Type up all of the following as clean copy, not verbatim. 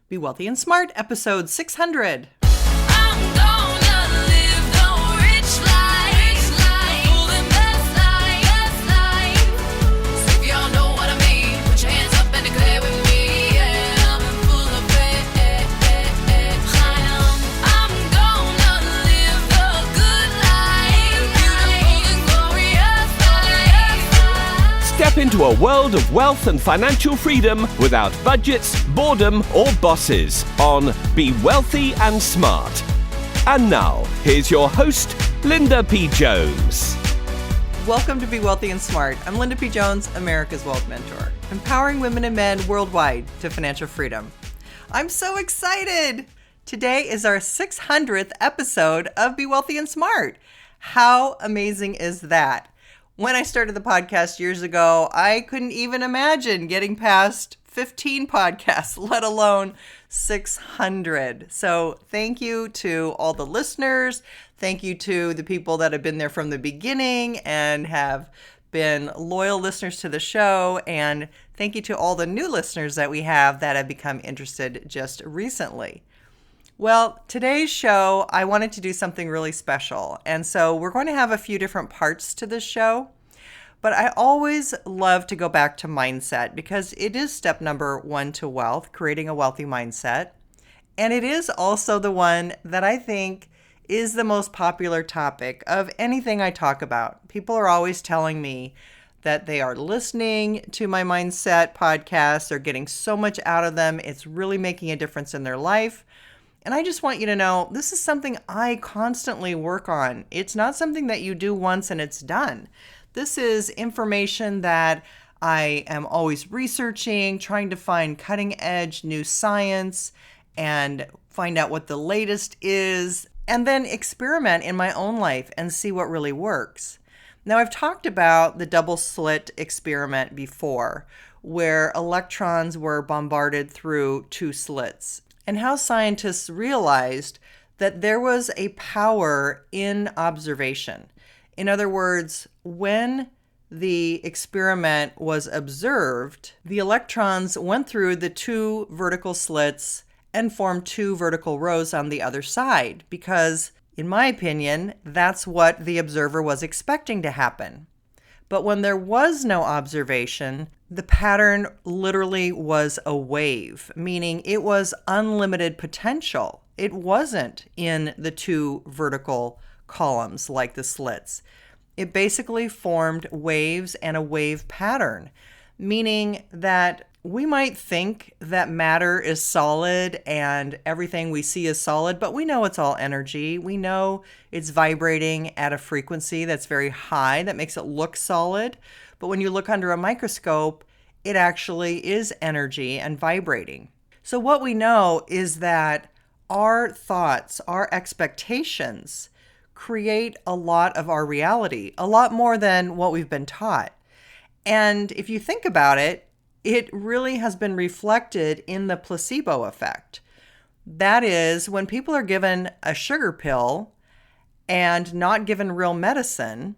Be Wealthy and Smart, episode 600. I'm gonna live the rich life, full and best life. So if y'all know what I mean, put your hands up and declare with me. Yeah, I'm full of faith. I'm gonna live the good life, beautiful and glorious life. Step into a world of wealth and financial freedom without budgets, boredom, or bosses on Be Wealthy and Smart. And now, here's your host, Linda P. Jones. Welcome to Be Wealthy and Smart. I'm Linda P. Jones, America's Wealth Mentor, empowering women and men worldwide to financial freedom. I'm so excited! Today is our 600th episode of Be Wealthy and Smart. How amazing is that? When I started the podcast years ago, I couldn't even imagine getting past 15 podcasts, let alone 600. So thank you to all the listeners. Thank you to the people that have been there from the beginning and have been loyal listeners to the show. And thank you to all the new listeners that we have that have become interested just recently. Well, today's show, I wanted to do something really special. And so we're going to have a few different parts to this show. But I always love to go back to mindset because it is step number 1 to wealth, creating a wealthy mindset. And it is also the one that I think is the most popular topic of anything I talk about. People are always telling me that they are listening to my mindset podcast. They're getting so much out of them. It's really making a difference in their life. And I just want you to know, this is something I constantly work on. It's not something that you do once and it's done. This is information that I am always researching, trying to find cutting edge new science and find out what the latest is, and then experiment in my own life and see what really works. Now, I've talked about the double slit experiment before, where electrons were bombarded through 2 slits, and how scientists realized that there was a power in observation. In other words, when the experiment was observed, the electrons went through the 2 vertical slits and formed 2 vertical rows on the other side because, in my opinion, that's what the observer was expecting to happen. But when there was no observation, the pattern literally was a wave, meaning it was unlimited potential. It wasn't in the 2 vertical columns like the slits. It basically formed waves and a wave pattern, meaning that we might think that matter is solid and everything we see is solid, but we know it's all energy. We know it's vibrating at a frequency that's very high that makes it look solid. But when you look under a microscope, it actually is energy and vibrating. So what we know is that our thoughts, our expectations, create a lot of our reality, a lot more than what we've been taught. And if you think about it, it really has been reflected in the placebo effect. That is, when people are given a sugar pill and not given real medicine,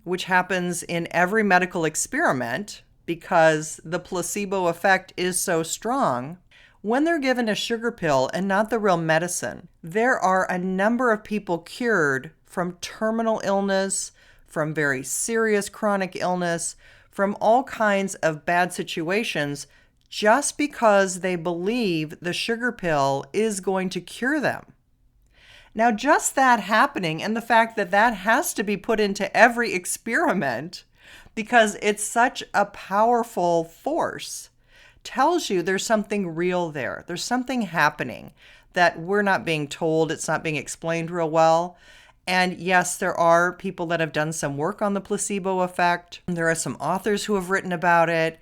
which happens in every medical experiment because the placebo effect is so strong, when they're given a sugar pill and not the real medicine, there are a number of people cured from terminal illness, from very serious chronic illness, from all kinds of bad situations, just because they believe the sugar pill is going to cure them. Now, just that happening and the fact that that has to be put into every experiment because it's such a powerful force tells you there's something real there. There's something happening that we're not being told. It's not being explained real well. And yes, there are people that have done some work on the placebo effect. There are some authors who have written about it,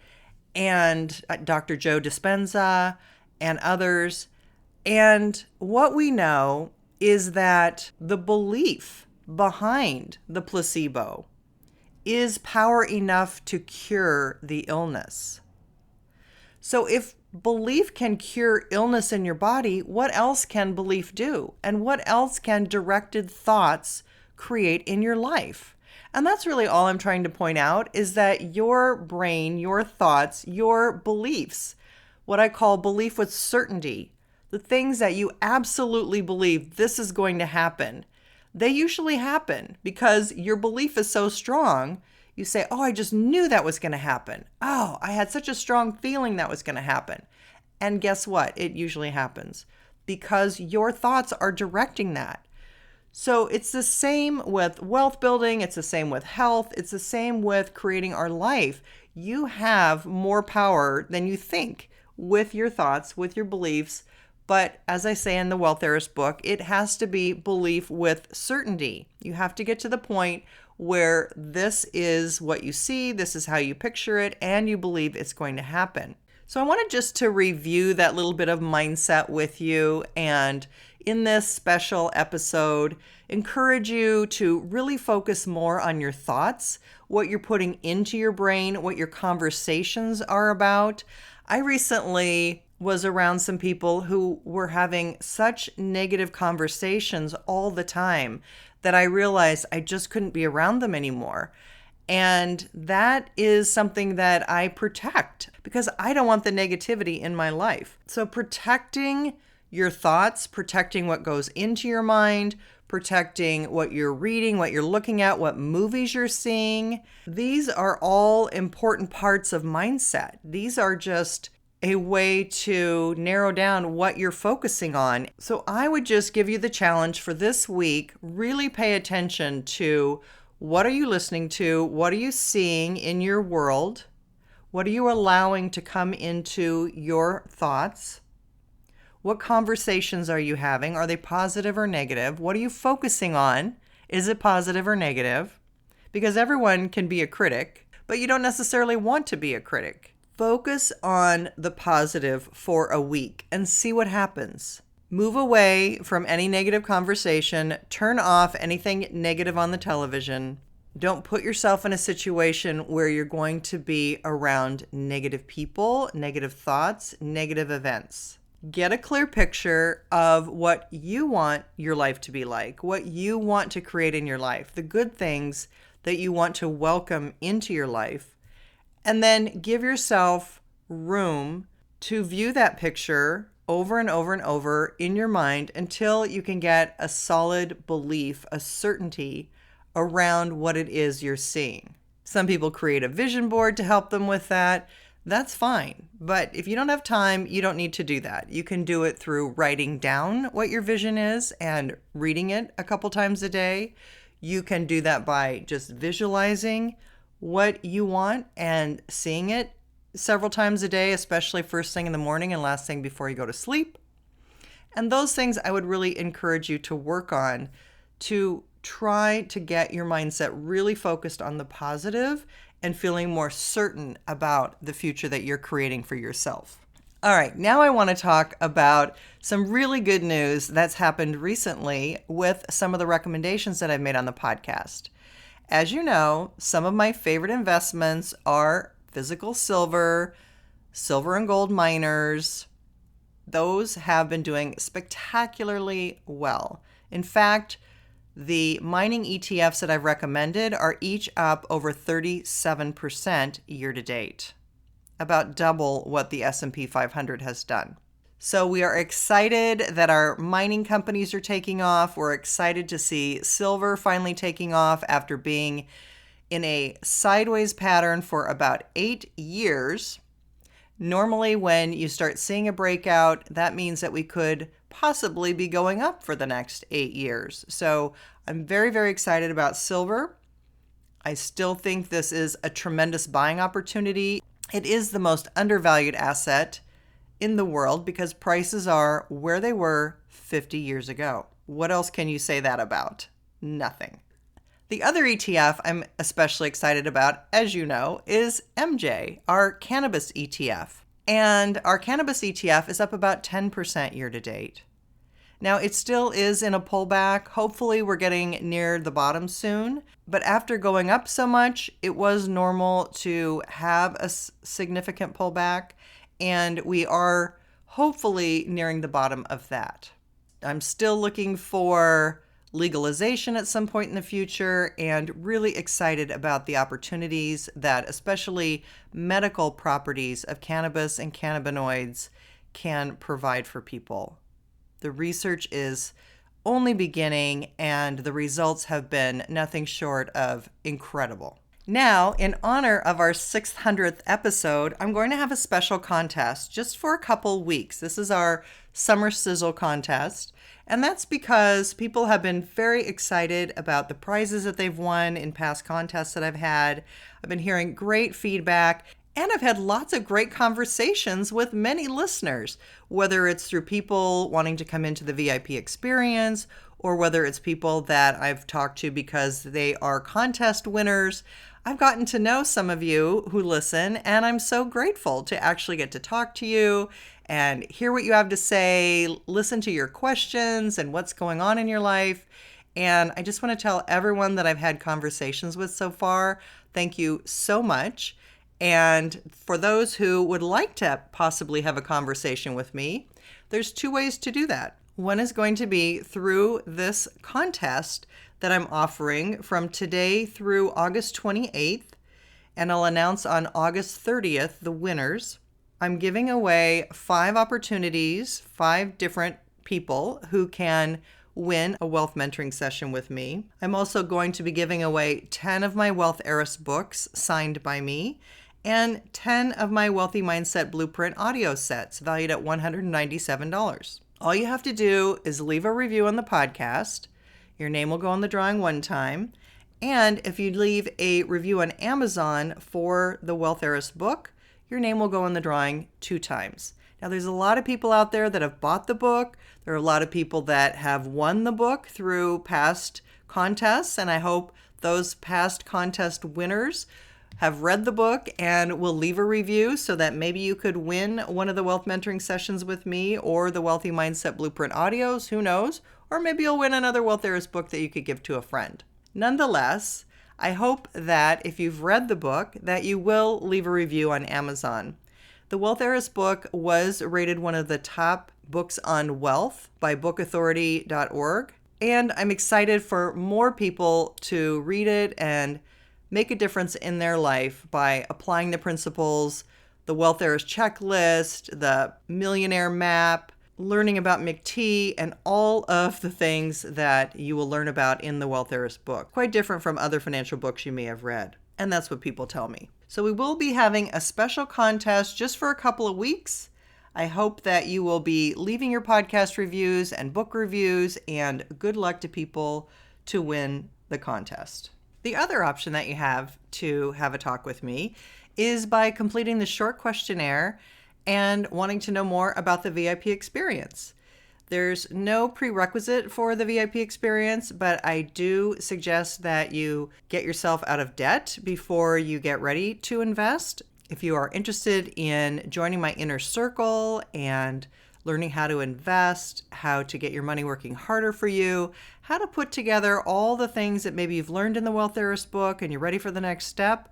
and Dr. Joe Dispenza and others. And what we know is that the belief behind the placebo is power enough to cure the illness. So if belief can cure illness in your body, what else can belief do? And what else can directed thoughts create in your life? And that's really all I'm trying to point out, is that your brain, your thoughts, your beliefs, what I call belief with certainty, the things that you absolutely believe this is going to happen, they usually happen because your belief is so strong. You say, oh, I just knew that was going to happen. Oh, I had such a strong feeling that was going to happen. And guess what? It usually happens because your thoughts are directing that. So it's the same with wealth building. It's the same with health. It's the same with creating our life. You have more power than you think with your thoughts, with your beliefs. But as I say in the Wealth Heiress book, it has to be belief with certainty. You have to get to the point where this is what you see, this is how you picture it, and you believe it's going to happen. So I wanted just to review that little bit of mindset with you, and in this special episode, encourage you to really focus more on your thoughts, what you're putting into your brain, what your conversations are about. I recently was around some people who were having such negative conversations all the time that I realized I just couldn't be around them anymore. And that is something that I protect because I don't want the negativity in my life. So protecting your thoughts, protecting what goes into your mind, protecting what you're reading, what you're looking at, what movies you're seeing, these are all important parts of mindset. These are just a way to narrow down what you're focusing on. So I would just give you the challenge for this week. Really pay attention to what are you listening to? What are you seeing in your world? What are you allowing to come into your thoughts? What conversations are you having? Are they positive or negative? What are you focusing on? Is it positive or negative? Because everyone can be a critic, but you don't necessarily want to be a critic. Focus on the positive for a week and see what happens. Move away from any negative conversation. Turn off anything negative on the television. Don't put yourself in a situation where you're going to be around negative people, negative thoughts, negative events. Get a clear picture of what you want your life to be like, what you want to create in your life, the good things that you want to welcome into your life. And then give yourself room to view that picture over and over and over in your mind until you can get a solid belief, a certainty around what it is you're seeing. Some people create a vision board to help them with that. That's fine. But if you don't have time, you don't need to do that. You can do it through writing down what your vision is and reading it a couple times a day. You can do that by just visualizing what you want and seeing it several times a day, especially first thing in the morning and last thing before you go to sleep. And those things I would really encourage you to work on to try to get your mindset really focused on the positive and feeling more certain about the future that you're creating for yourself. All right, now I want to talk about some really good news that's happened recently with some of the recommendations that I've made on the podcast. As you know, some of my favorite investments are physical silver, silver and gold miners. Those have been doing spectacularly well. In fact, the mining ETFs that I've recommended are each up over 37% year to date, about double what the S&P 500 has done. So we are excited that our mining companies are taking off. We're excited to see silver finally taking off after being in a sideways pattern for about 8 years. Normally, when you start seeing a breakout, that means that we could possibly be going up for the next 8 years. So I'm very, very excited about silver. I still think this is a tremendous buying opportunity. It is the most undervalued asset in the world because prices are where they were 50 years ago. What else can you say that about? Nothing. The other ETF I'm especially excited about, as you know, is MJ, our cannabis ETF. And our cannabis ETF is up about 10% year to date. Now, it still is in a pullback. Hopefully, we're getting near the bottom soon. But after going up so much, it was normal to have a significant pullback. And we are hopefully nearing the bottom of that. I'm still looking for legalization at some point in the future and really excited about the opportunities that especially medical properties of cannabis and cannabinoids can provide for people. The research is only beginning, and the results have been nothing short of incredible. Now, in honor of our 600th episode, I'm going to have a special contest just for a couple weeks. This is our Summer Sizzle contest, and that's because people have been very excited about the prizes that they've won in past contests that I've had. I've been hearing great feedback, and I've had lots of great conversations with many listeners, whether it's through people wanting to come into the VIP experience, or whether it's people that I've talked to because they are contest winners. I've gotten to know some of you who listen, and I'm so grateful to actually get to talk to you and hear what you have to say, listen to your questions and what's going on in your life. And I just want to tell everyone that I've had conversations with so far, thank you so much. And for those who would like to possibly have a conversation with me, there's two ways to do that. One is going to be through this contest that I'm offering from today through August 28th, and I'll announce on August 30th the winners. I'm giving away 5 opportunities, 5 different people who can win a wealth mentoring session with me. I'm also going to be giving away 10 of my Wealth Heiress books signed by me, and 10 of my Wealthy Mindset Blueprint audio sets valued at $197. All you have to do is leave a review on the podcast. Your name will go in the drawing one time. And if you leave a review on Amazon for the Wealth Heiress book, your name will go in the drawing 2 times. Now, there's a lot of people out there that have bought the book. There are a lot of people that have won the book through past contests, and I hope those past contest winners have read the book and will leave a review so that maybe you could win one of the wealth mentoring sessions with me or the Wealthy Mindset Blueprint audios, who knows? Or maybe you'll win another Wealth Heiress book that you could give to a friend. Nonetheless, I hope that if you've read the book, that you will leave a review on Amazon. The Wealth Heiress book was rated one of the top books on wealth by bookauthority.org, and I'm excited for more people to read it and make a difference in their life by applying the principles, the Wealth Heiress checklist, the millionaire map, learning about McT, and all of the things that you will learn about in the Wealth Heiress book. Quite different from other financial books you may have read. And that's what people tell me. So we will be having a special contest just for a couple of weeks. I hope that you will be leaving your podcast reviews and book reviews, and good luck to people to win the contest. The other option that you have to have a talk with me is by completing the short questionnaire and wanting to know more about the VIP experience. There's no prerequisite for the VIP experience, but I do suggest that you get yourself out of debt before you get ready to invest. If you are interested in joining my inner circle and learning how to invest, how to get your money working harder for you, how to put together all the things that maybe you've learned in the Wealth Heiress book and you're ready for the next step,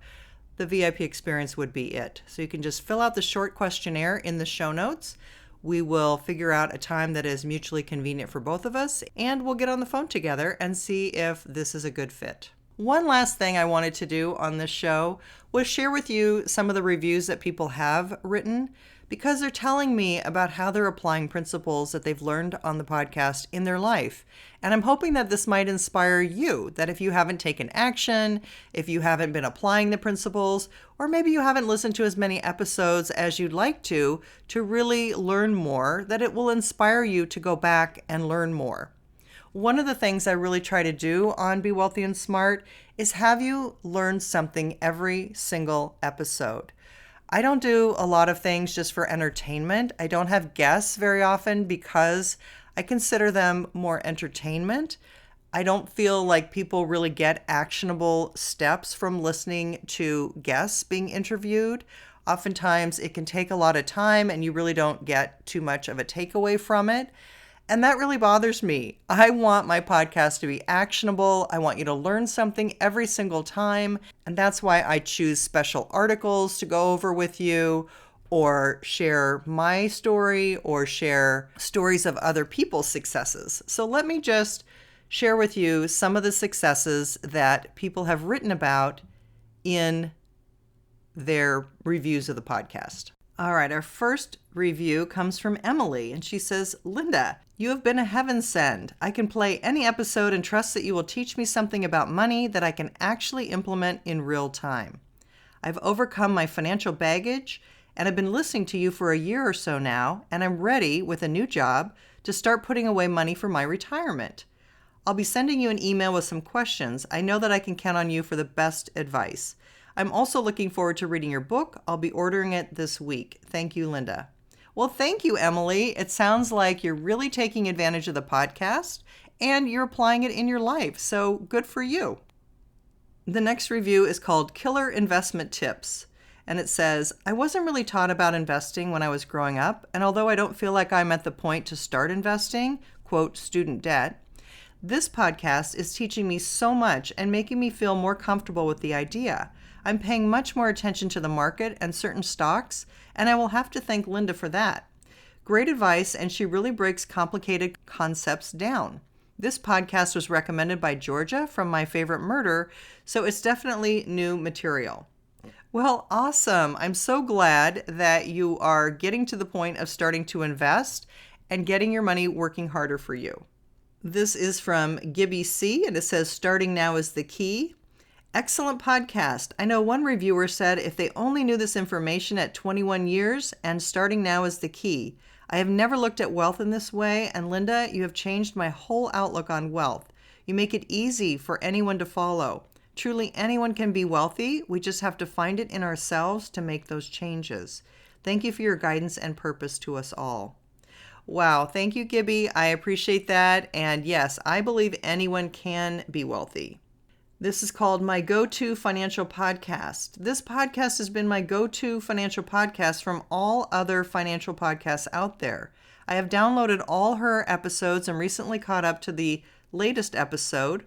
the VIP experience would be it. So you can just fill out the short questionnaire in the show notes. We will figure out a time that is mutually convenient for both of us, and we'll get on the phone together and see if this is a good fit. One last thing I wanted to do on this show was share with you some of the reviews that people have written, because they're telling me about how they're applying principles that they've learned on the podcast in their life. And I'm hoping that this might inspire you, that if you haven't taken action, if you haven't been applying the principles, or maybe you haven't listened to as many episodes as you'd like to really learn more, that it will inspire you to go back and learn more. One of the things I really try to do on Be Wealthy and Smart is have you learn something every single episode. I don't do a lot of things just for entertainment. I don't have guests very often because I consider them more entertainment. I don't feel like people really get actionable steps from listening to guests being interviewed. Oftentimes it can take a lot of time and you really don't get too much of a takeaway from it. And that really bothers me. I want my podcast to be actionable. I want you to learn something every single time. And that's why I choose special articles to go over with you, or share my story, or share stories of other people's successes. So let me just share with you some of the successes that people have written about in their reviews of the podcast. All right, our first review comes from Emily, and she says, Linda, you have been a heaven send. I can play any episode and trust that you will teach me something about money that I can actually implement in real time. I've overcome my financial baggage, and I've been listening to you for a year or so now, and I'm ready with a new job to start putting away money for my retirement. I'll be sending you an email with some questions. I know that I can count on you for the best advice. I'm also looking forward to reading your book. I'll be ordering it this week. Thank you, Linda. Well, thank you, Emily. It sounds like you're really taking advantage of the podcast and you're applying it in your life. So good for you. The next review is called Killer Investment Tips. And it says, I wasn't really taught about investing when I was growing up. And although I don't feel like I'm at the point to start investing, quote, student debt, this podcast is teaching me so much and making me feel more comfortable with the idea. I'm paying much more attention to the market and certain stocks, and I will have to thank Linda for that. Great advice, and she really breaks complicated concepts down. This podcast was recommended by Georgia from My Favorite Murder, so it's definitely new material. Well, awesome. I'm so glad that you are getting to the point of starting to invest and getting your money working harder for you. This is from Gibby C, and it says, starting now is the key. Excellent podcast. I know one reviewer said if they only knew this information at 21 years and starting now is the key. I have never looked at wealth in this way, and Linda, you have changed my whole outlook on wealth. You make it easy for anyone to follow. Truly, anyone can be wealthy. We just have to find it in ourselves to make those changes. Thank you for your guidance and purpose to us all. Wow. Thank you, Gibby. I appreciate that. And yes, I believe anyone can be wealthy. This is called My Go-To Financial Podcast. This podcast has been my go-to financial podcast from all other financial podcasts out there. I have downloaded all her episodes and recently caught up to the latest episode.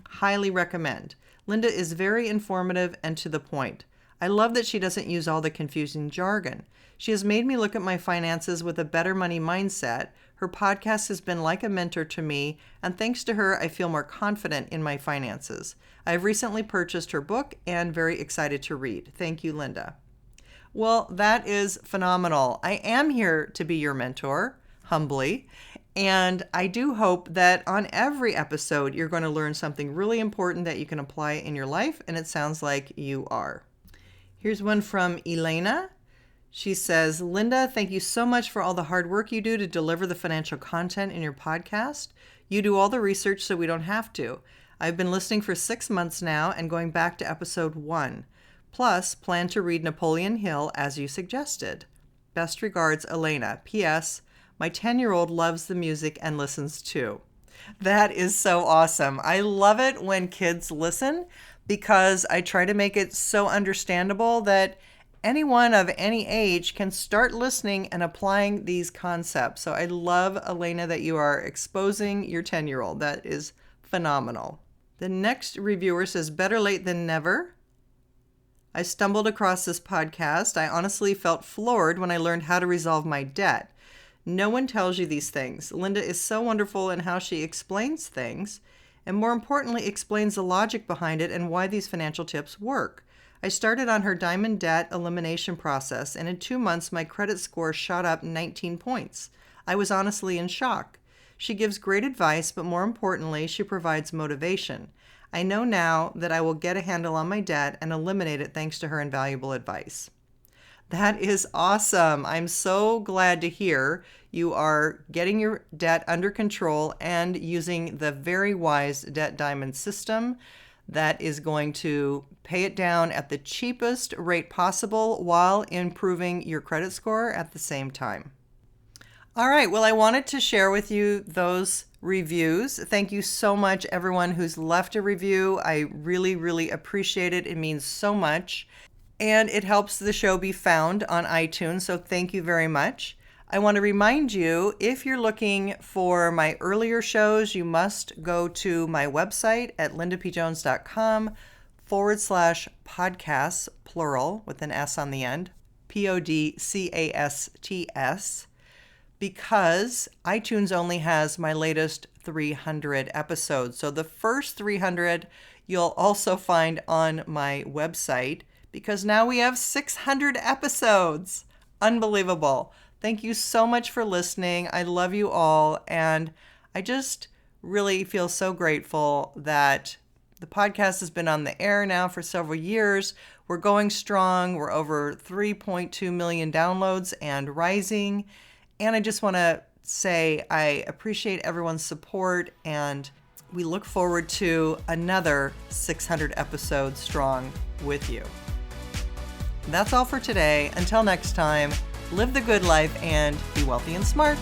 Highly recommend. Linda is very informative and to the point. I love that she doesn't use all the confusing jargon. She has made me look at my finances with a better money mindset. Her podcast has been like a mentor to me, and thanks to her, I feel more confident in my finances. I have recently purchased her book and very excited to read. Thank you, Linda. Well, that is phenomenal. I am here to be your mentor, humbly, and I do hope that on every episode, you're going to learn something really important that you can apply in your life, and it sounds like you are. Here's one from Elena. She says, Linda, thank you so much for all the hard work you do to deliver the financial content in your podcast. You do all the research so we don't have to. I've been listening for 6 months now and going back to episode 1. Plus, plan to read Napoleon Hill as you suggested. Best regards, Elena. P.S. My 10-year-old loves the music and listens too. That is so awesome. I love it when kids listen because I try to make it so understandable that anyone of any age can start listening and applying these concepts. So I love, Elena, that you are exposing your 10-year-old. That is phenomenal. The next reviewer says, better late than never. I stumbled across this podcast. I honestly felt floored when I learned how to resolve my debt. No one tells you these things. Linda is so wonderful in how she explains things, and more importantly, explains the logic behind it and why these financial tips work. I started on her diamond debt elimination process, and in 2 months, my credit score shot up 19 points. I was honestly in shock. She gives great advice, but more importantly, she provides motivation. I know now that I will get a handle on my debt and eliminate it thanks to her invaluable advice. That is awesome. I'm so glad to hear you are getting your debt under control and using the very wise debt diamond system that is going to pay it down at the cheapest rate possible while improving your credit score at the same time. All right, well, I wanted to share with you those reviews. Thank you so much, everyone who's left a review. I really, really appreciate it. It means so much, and it helps the show be found on iTunes, so thank you very much. I want to remind you, if you're looking for my earlier shows, you must go to my website at lindapjones.com/podcasts, plural, with an S on the end, PODCASTS, because iTunes only has my latest 300 episodes. So the first 300 you'll also find on my website, because now we have 600 episodes. Unbelievable. Thank you so much for listening. I love you all. And I just really feel so grateful that the podcast has been on the air now for several years. We're going strong. We're over 3.2 million downloads and rising. And I just want to say I appreciate everyone's support, and we look forward to another 600 episodes strong with you. That's all for today. Until next time, live the good life and be wealthy and smart.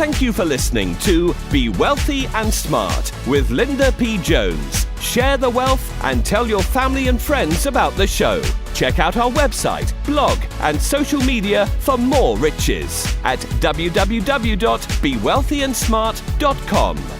Thank you for listening to Be Wealthy and Smart with Linda P. Jones. Share the wealth and tell your family and friends about the show. Check out our website, blog, and social media for more riches at www.bewealthyandsmart.com.